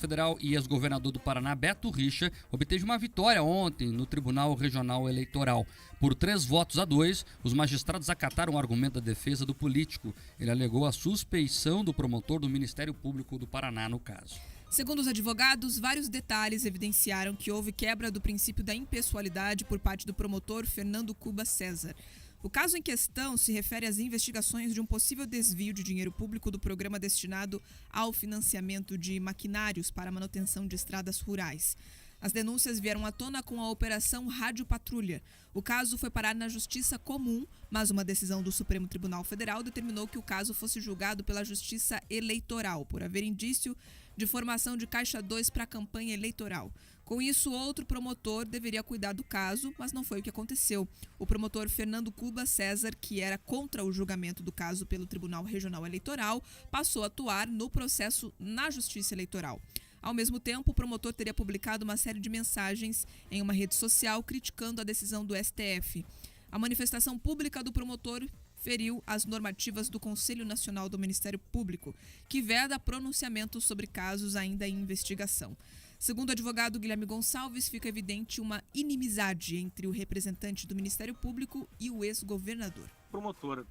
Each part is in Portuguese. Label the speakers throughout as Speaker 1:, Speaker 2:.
Speaker 1: Federal e ex-governador do Paraná, Beto Richa, obteve uma vitória ontem no Tribunal Regional Eleitoral. Por 3 votos a 2, os magistrados acataram o argumento da defesa do político. Ele alegou a suspeição do promotor do Ministério Público do Paraná no caso.
Speaker 2: Segundo os advogados, vários detalhes evidenciaram que houve quebra do princípio da impessoalidade por parte do promotor Fernando Cuba César. O caso em questão se refere às investigações de um possível desvio de dinheiro público do programa destinado ao financiamento de maquinários para a manutenção de estradas rurais. As denúncias vieram à tona com a Operação Rádio Patrulha. O caso foi parar na Justiça Comum, mas uma decisão do Supremo Tribunal Federal determinou que o caso fosse julgado pela Justiça Eleitoral, por haver indício de formação de Caixa 2 para a campanha eleitoral. Com isso, outro promotor deveria cuidar do caso, mas não foi o que aconteceu. O promotor Fernando Cuba César, que era contra o julgamento do caso pelo Tribunal Regional Eleitoral, passou a atuar no processo na Justiça Eleitoral. Ao mesmo tempo, o promotor teria publicado uma série de mensagens em uma rede social criticando a decisão do STF. A manifestação pública do promotor feriu as normativas do Conselho Nacional do Ministério Público, que veda pronunciamentos sobre casos ainda em investigação. Segundo o advogado Guilherme Gonçalves, fica evidente uma inimizade entre o representante do Ministério Público e o ex-governador.
Speaker 3: O promotor,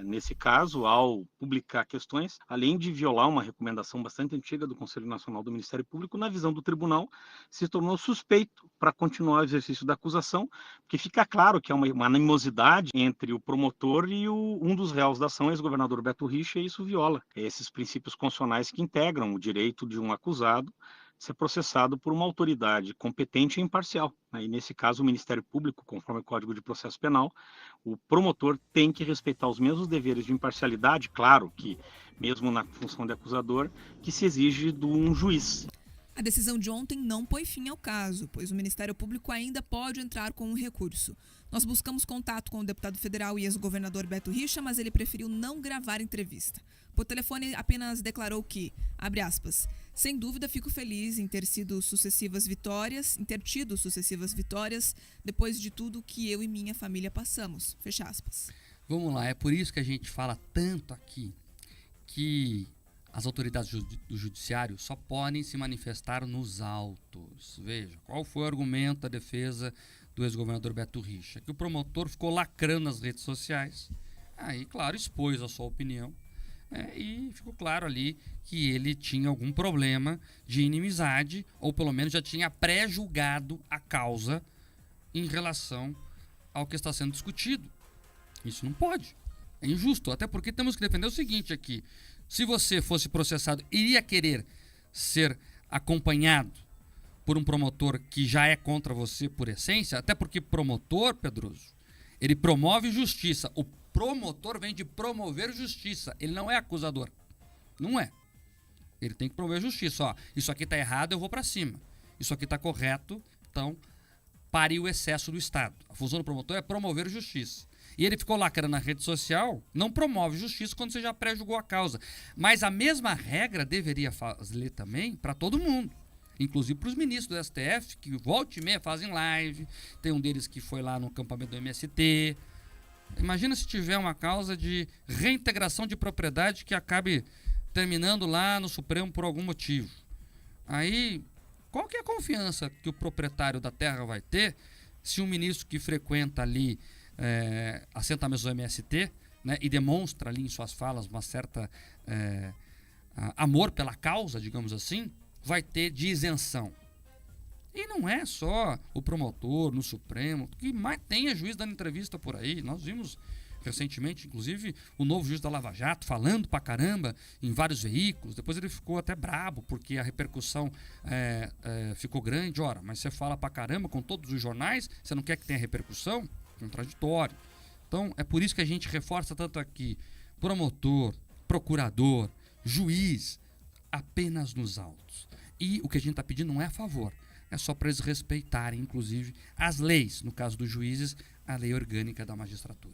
Speaker 3: nesse caso, ao publicar questões, além de violar uma recomendação bastante antiga do Conselho Nacional do Ministério Público, na visão do tribunal, se tornou suspeito para continuar o exercício da acusação, porque fica claro que há uma animosidade entre o promotor e um dos réus da ação, ex-governador Beto Richa, e isso viola esses princípios constitucionais que integram o direito de um acusado ser processado por uma autoridade competente e imparcial. E nesse caso, o Ministério Público, conforme o Código de Processo Penal, o promotor tem que respeitar os mesmos deveres de imparcialidade, claro que, mesmo na função de acusador, que se exige de um juiz.
Speaker 2: A decisão de ontem não põe fim ao caso, pois o Ministério Público ainda pode entrar com um recurso. Nós buscamos contato com o deputado federal e ex-governador Beto Richa, mas ele preferiu não gravar entrevista. Por telefone, apenas declarou que, abre aspas, sem dúvida fico feliz em ter tido sucessivas vitórias depois de tudo que eu e minha família passamos, fecha aspas.
Speaker 1: Vamos lá, é por isso que a gente fala tanto aqui que as autoridades do judiciário só podem se manifestar nos autos. Veja, qual foi o argumento da defesa do ex-governador Beto Richa? Que o promotor ficou lacrando nas redes sociais, aí, claro, expôs a sua opinião, e ficou claro ali que ele tinha algum problema de inimizade, ou pelo menos já tinha pré-julgado a causa em relação ao que está sendo discutido. Isso não pode. É injusto, até porque temos que defender o seguinte aqui. Se você fosse processado, iria querer ser acompanhado por um promotor que já é contra você por essência? Até porque promotor, Pedroso, ele promove justiça. O promotor vem de promover justiça. Ele não é acusador. Não é. Ele tem que promover justiça. Ó, isso aqui está errado, eu vou para cima. Isso aqui está correto, então pare o excesso do Estado. A função do promotor é promover justiça. E ele ficou lacrando na rede social, não promove justiça quando você já pré-julgou a causa. Mas a mesma regra deveria fazer também para todo mundo. Inclusive para os ministros do STF, que volta e meia fazem live. Tem um deles que foi lá no acampamento do MST. Imagina se tiver uma causa de reintegração de propriedade que acabe terminando lá no Supremo por algum motivo. Aí, qual que é a confiança que o proprietário da terra vai ter se um ministro que frequenta ali assentamentos do MST, né, e demonstra ali em suas falas uma certa amor pela causa, digamos assim, vai ter de isenção? E não é só o promotor no Supremo, que mais tem é juiz dando entrevista por aí. Nós vimos recentemente, inclusive, o novo juiz da Lava Jato falando pra caramba em vários veículos. Depois ele ficou até brabo, porque a repercussão ficou grande. Ora, mas você fala pra caramba com todos os jornais, você não quer que tenha repercussão? Contraditório. Então, é por isso que a gente reforça tanto aqui: promotor, procurador, juiz, apenas nos autos. E o que a gente está pedindo não é a favor, é só para eles respeitarem, inclusive, as leis, no caso dos juízes, a lei orgânica da magistratura.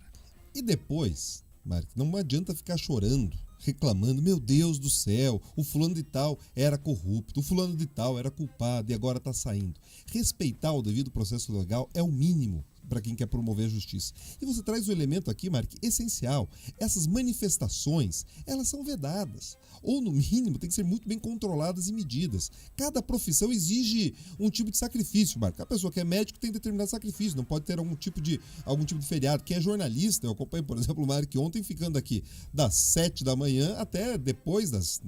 Speaker 4: E depois, Mark, não adianta ficar chorando, reclamando: meu Deus do céu, o fulano de tal era corrupto, o fulano de tal era culpado e agora está saindo. Respeitar o devido processo legal é o mínimo para quem quer promover a justiça. E você traz um elemento aqui, Mark, essencial. Essas manifestações, elas são vedadas. Ou, no mínimo, tem que ser muito bem controladas e medidas. Cada profissão exige um tipo de sacrifício, Mark. A pessoa que é médico tem determinado sacrifício, não pode ter algum tipo de feriado. Quem é jornalista, eu acompanhei, por exemplo, o Mark ontem ficando aqui das 7 da manhã até depois das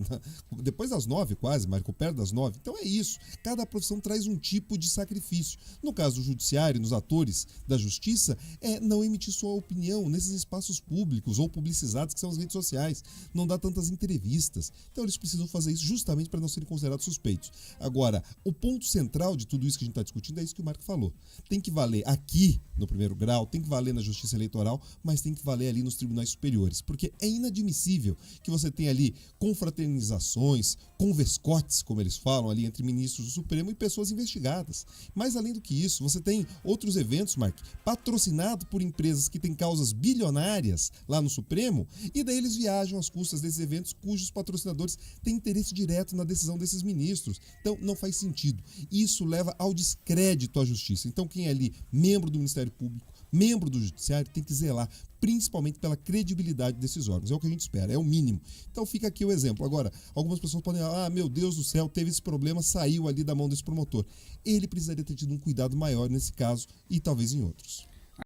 Speaker 4: 9 quase, Marco, perto das 9. Então é isso. Cada profissão traz um tipo de sacrifício. No caso do judiciário, nos atores da justiça, é não emitir sua opinião nesses espaços públicos ou publicizados que são as redes sociais. Não dá tantas entrevistas. Então eles precisam fazer isso justamente para não serem considerados suspeitos. Agora, o ponto central de tudo isso que a gente está discutindo é isso que o Marco falou. Tem que valer aqui no primeiro grau, tem que valer na justiça eleitoral, mas tem que valer ali nos tribunais superiores. Porque é inadmissível que você tenha ali confraternizações, convescotes, como eles falam ali, entre ministros do Supremo e pessoas investigadas. Mas além do que isso, você tem outros eventos, Mark, patrocinados por empresas que têm causas bilionárias lá no Supremo, e daí eles viajam às custas desses eventos cujos patrocinadores têm interesse direto na decisão desses ministros. Então não faz sentido. Isso leva ao descrédito à justiça. Então quem é ali membro do Ministério Público, membro do Judiciário, tem que zelar principalmente pela credibilidade desses órgãos. É o que a gente espera, é o mínimo. Então fica aqui o exemplo. Agora, algumas pessoas podem falar, meu Deus do céu, teve esse problema, saiu ali da mão desse promotor. Ele precisaria ter tido um cuidado maior nesse caso e talvez em outros.